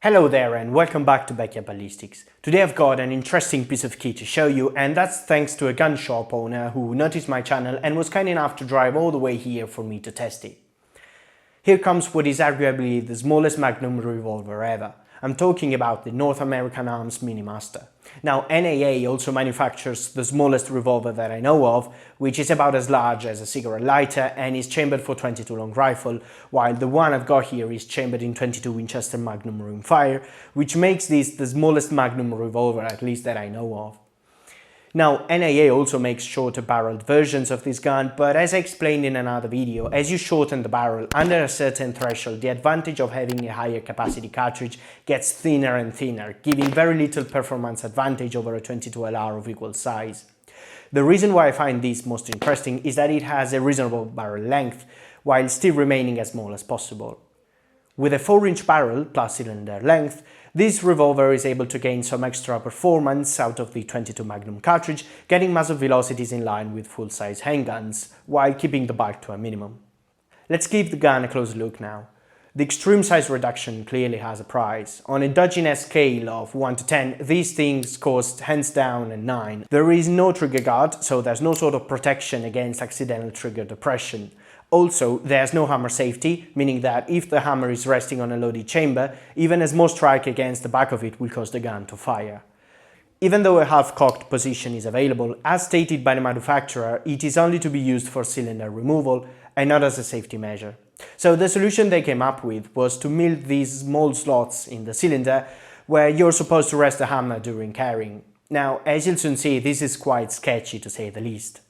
Hello there and welcome back to Backyard Ballistics. Today I've got an interesting piece of kit to show you, and that's thanks to a gun shop owner who noticed my channel and was kind enough to drive all the way here for me to test it. Here comes what is arguably the smallest Magnum revolver ever. I'm talking about the North American Arms Mini Master. Now, NAA also manufactures the smallest revolver that I know of, which is about as large as a cigarette lighter and is chambered for 22 long rifle, while the one I've got here is chambered in 22 Winchester Magnum rimfire, which makes this the smallest Magnum revolver, at least that I know of. Now, NAA also makes shorter barreled versions of this gun, but as I explained in another video, as you shorten the barrel under a certain threshold, the advantage of having a higher capacity cartridge gets thinner and thinner, giving very little performance advantage over a 22 LR of equal size. The reason why I find this most interesting is that it has a reasonable barrel length, while still remaining as small as possible. With a 4-inch barrel plus cylinder length, this revolver is able to gain some extra performance out of the 22 Magnum cartridge, getting muzzle velocities in line with full-size handguns, while keeping the bulk to a minimum. Let's give the gun a closer look now. The extreme size reduction clearly has a price. On a dodginess scale of 1 to 10, these things cost hands down a 9. There is no trigger guard, so there's no sort of protection against accidental trigger depression. Also, there's no hammer safety, meaning that if the hammer is resting on a loaded chamber, even a small strike against the back of it will cause the gun to fire. Even though a half-cocked position is available, as stated by the manufacturer, it is only to be used for cylinder removal and not as a safety measure. So the solution they came up with was to mill these small slots in the cylinder where you're supposed to rest the hammer during carrying. Now, as you'll soon see, this is quite sketchy to say the least.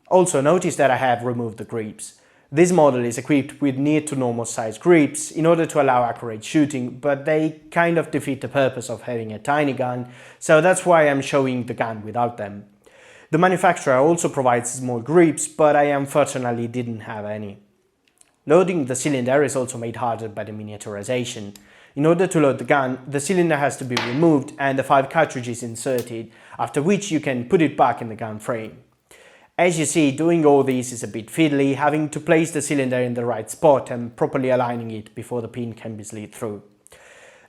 Also, notice that I have removed the grips. This model is equipped with near to normal size grips in order to allow accurate shooting, but they kind of defeat the purpose of having a tiny gun, so that's why I'm showing the gun without them. The manufacturer also provides small grips, but I unfortunately didn't have any. Loading the cylinder is also made harder by the miniaturization. In order to load the gun, the cylinder has to be removed and the 5 cartridges inserted, after which you can put it back in the gun frame. As you see, doing all this is a bit fiddly, having to place the cylinder in the right spot and properly aligning it before the pin can be slid through.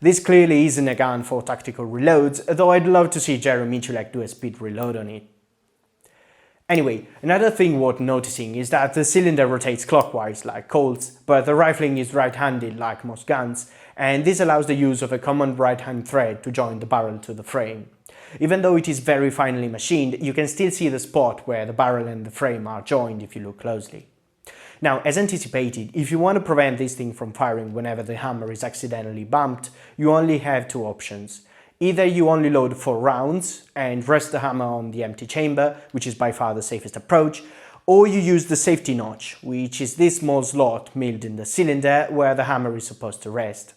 This clearly isn't a gun for tactical reloads, though I'd love to see Jerry Miculek do a speed reload on it. Anyway, another thing worth noticing is that the cylinder rotates clockwise like Colt's, but the rifling is right-handed like most guns, and this allows the use of a common right-hand thread to join the barrel to the frame. Even though it is very finely machined, you can still see the spot where the barrel and the frame are joined if you look closely. Now, as anticipated, if you want to prevent this thing from firing whenever the hammer is accidentally bumped, you only have 2 options. Either you only load 4 rounds and rest the hammer on the empty chamber, which is by far the safest approach, or you use the safety notch, which is this small slot milled in the cylinder where the hammer is supposed to rest.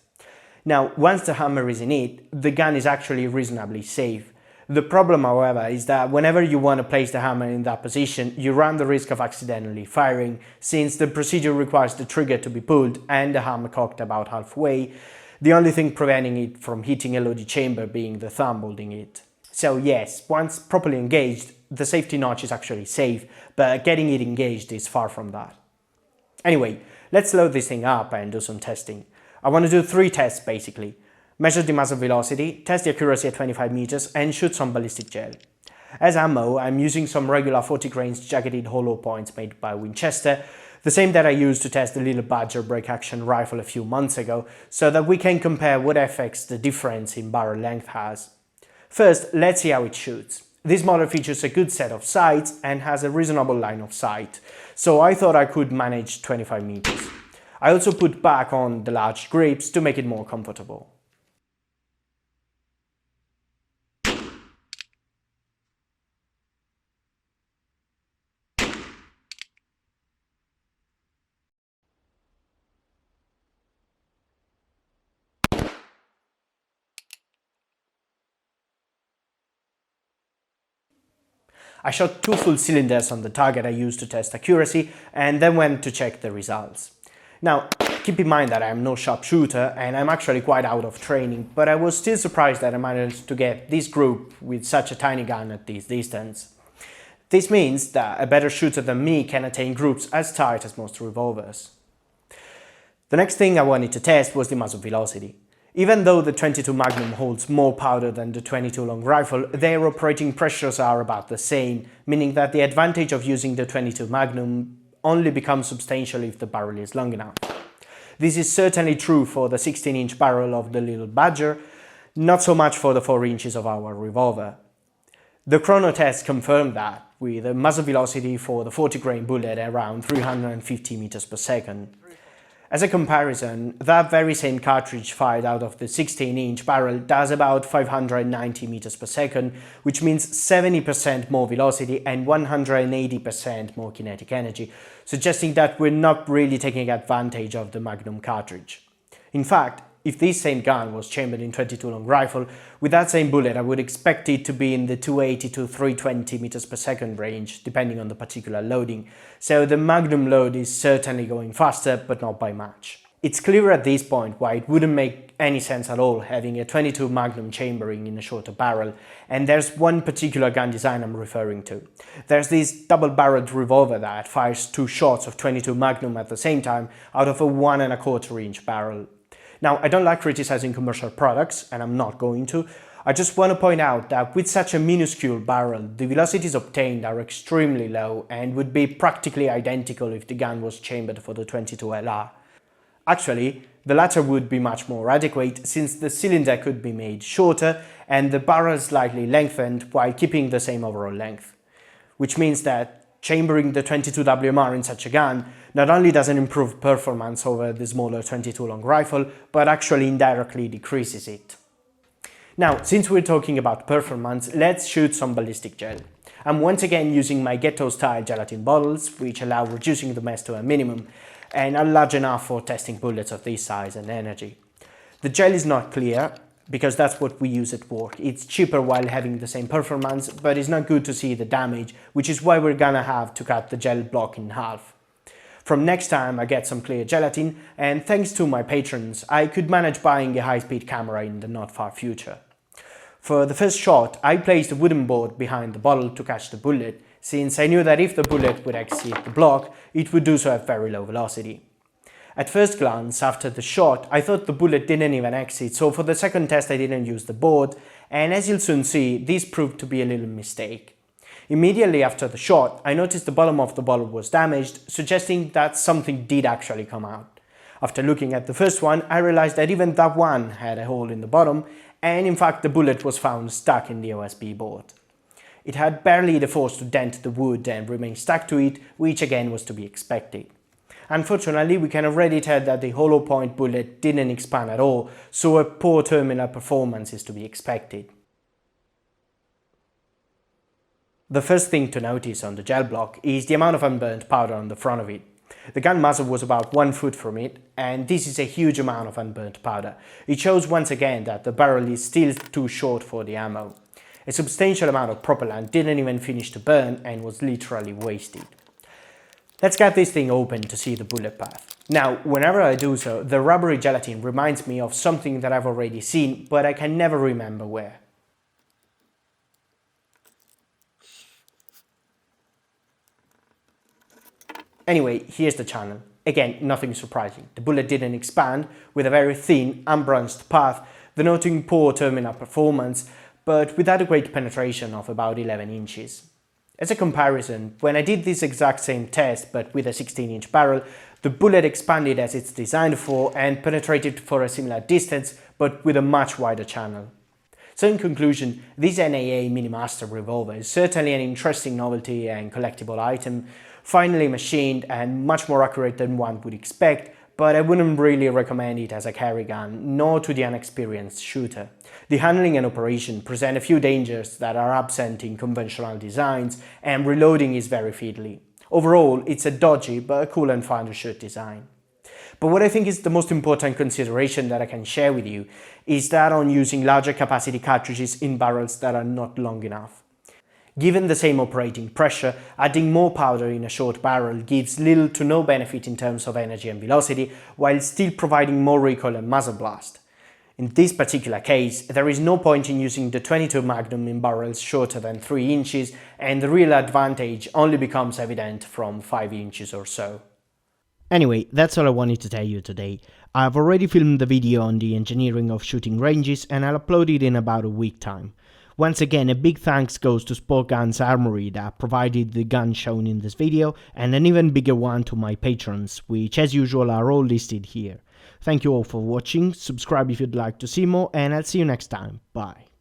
Now, once the hammer is in it, the gun is actually reasonably safe. The problem, however, is that whenever you want to place the hammer in that position, you run the risk of accidentally firing, since the procedure requires the trigger to be pulled and the hammer cocked about halfway, the only thing preventing it from hitting a loaded chamber being the thumb holding it. So yes, once properly engaged, the safety notch is actually safe, but getting it engaged is far from that. Anyway, let's load this thing up and do some testing. I want to do 3 tests basically. Measure the muzzle velocity, test the accuracy at 25 meters and shoot some ballistic gel. As ammo, I'm using some regular 40 grains jacketed hollow points made by Winchester, the same that I used to test the Little Badger break action rifle a few months ago, so that we can compare what effects the difference in barrel length has. First, let's see how it shoots. This model features a good set of sights and has a reasonable line of sight, so I thought I could manage 25 meters. I also put back on the large grips to make it more comfortable. I shot 2 full cylinders on the target I used to test accuracy and then went to check the results. Now, keep in mind that I am no sharpshooter and I'm actually quite out of training, but I was still surprised that I managed to get this group with such a tiny gun at this distance. This means that a better shooter than me can attain groups as tight as most revolvers. The next thing I wanted to test was the muzzle velocity. Even though the 22 Magnum holds more powder than the 22 long rifle, their operating pressures are about the same, meaning that the advantage of using the 22 Magnum only becomes substantial if the barrel is long enough. This is certainly true for the 16-inch barrel of the Little Badger, not so much for the 4 inches of our revolver. The chrono test confirmed that, with a muzzle velocity for the 40-grain bullet around 350 meters per second. As a comparison, that very same cartridge fired out of the 16-inch barrel does about 590 meters per second, which means 70% more velocity and 180% more kinetic energy, suggesting that we're not really taking advantage of the Magnum cartridge. In fact, if this same gun was chambered in 22 long rifle, with that same bullet I would expect it to be in the 280 to 320 meters per second range, depending on the particular loading, so the Magnum load is certainly going faster, but not by much. It's clear at this point why it wouldn't make any sense at all having a 22 Magnum chambering in a shorter barrel, and there's one particular gun design I'm referring to. There's this double-barreled revolver that fires 2 shots of 22 Magnum at the same time out of a 1¼ inch barrel. Now, I don't like criticizing commercial products, and I'm not going to. I just want to point out that with such a minuscule barrel, the velocities obtained are extremely low and would be practically identical if the gun was chambered for the 22LR. Actually, the latter would be much more adequate since the cylinder could be made shorter and the barrel slightly lengthened while keeping the same overall length. Which means that chambering the 22 WMR in such a gun not only doesn't improve performance over the smaller 22 long rifle, but actually indirectly decreases it. Now, since we're talking about performance, let's shoot some ballistic gel. I'm once again using my ghetto-style gelatin bottles, which allow reducing the mess to a minimum, and are large enough for testing bullets of this size and energy. The gel is not clear, because that's what we use at work. It's cheaper while having the same performance, but it's not good to see the damage, which is why we're gonna have to cut the gel block in half. From next time I get some clear gelatin, and thanks to my patrons, I could manage buying a high-speed camera in the not far future. For the first shot, I placed a wooden board behind the bottle to catch the bullet, since I knew that if the bullet would exceed the block, it would do so at very low velocity. At first glance, after the shot, I thought the bullet didn't even exit, so for the second test I didn't use the board, and as you'll soon see, this proved to be a little mistake. Immediately after the shot, I noticed the bottom of the bottle was damaged, suggesting that something did actually come out. After looking at the first one, I realized that even that one had a hole in the bottom, and in fact the bullet was found stuck in the OSB board. It had barely the force to dent the wood and remain stuck to it, which again was to be expected. Unfortunately, we can already tell that the hollow point bullet didn't expand at all, so a poor terminal performance is to be expected. The first thing to notice on the gel block is the amount of unburnt powder on the front of it. The gun muzzle was about 1 foot from it, and this is a huge amount of unburnt powder. It shows once again that the barrel is still too short for the ammo. A substantial amount of propellant didn't even finish to burn and was literally wasted. Let's get this thing open to see the bullet path. Now, whenever I do so, the rubbery gelatin reminds me of something that I've already seen, but I can never remember where. Anyway, here's the channel. Again, nothing surprising. The bullet didn't expand, with a very thin, unbranched path, denoting poor terminal performance, but with adequate penetration of about 11 inches. As a comparison, when I did this exact same test but with a 16-inch barrel, the bullet expanded as it's designed for and penetrated for a similar distance but with a much wider channel. So in conclusion, this NAA Minimaster revolver is certainly an interesting novelty and collectible item, finely machined and much more accurate than one would expect, but I wouldn't really recommend it as a carry gun, nor to the unexperienced shooter. The handling and operation present a few dangers that are absent in conventional designs, and reloading is very fiddly. Overall, it's a dodgy but cool and fun to shoot design. But what I think is the most important consideration that I can share with you is that on using larger capacity cartridges in barrels that are not long enough. Given the same operating pressure, adding more powder in a short barrel gives little to no benefit in terms of energy and velocity, while still providing more recoil and muzzle blast. In this particular case, there is no point in using the 22 Magnum in barrels shorter than 3 inches, and the real advantage only becomes evident from 5 inches or so. Anyway, that's all I wanted to tell you today. I've already filmed the video on the engineering of shooting ranges and I'll upload it in about a week time. Once again, a big thanks goes to Sport Guns Armory that provided the gun shown in this video, and an even bigger one to my patrons, which as usual are all listed here. Thank you all for watching, subscribe if you'd like to see more, and I'll see you next time. Bye.